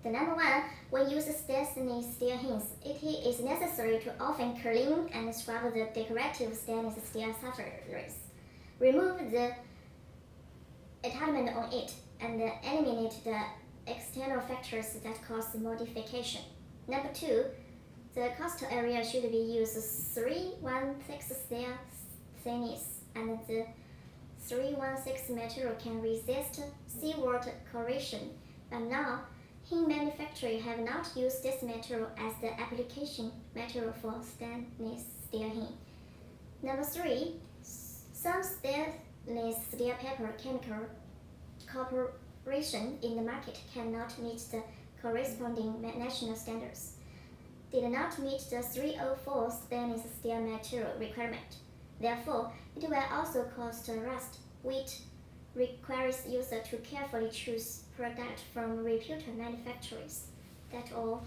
The number one, when use stainless steel hinges, it is necessary to often clean and scrub the decorative stainless steel surface. Remove the attachment on it and eliminate the external factors that cause modification. Number two, the coastal area should be used 316 steel thickness, and the 316 material can resist seawater corrosion. But now, hinge manufacturers have not used this material as the application material for stainless steel hinge. Number three, some stainless steel paper chemical corporation in the market cannot meet the corresponding national standards, did not meet the 304 stainless steel material requirement. Therefore, it will also cause rust, which requires users to carefully choose products from reputable manufacturers. That's all.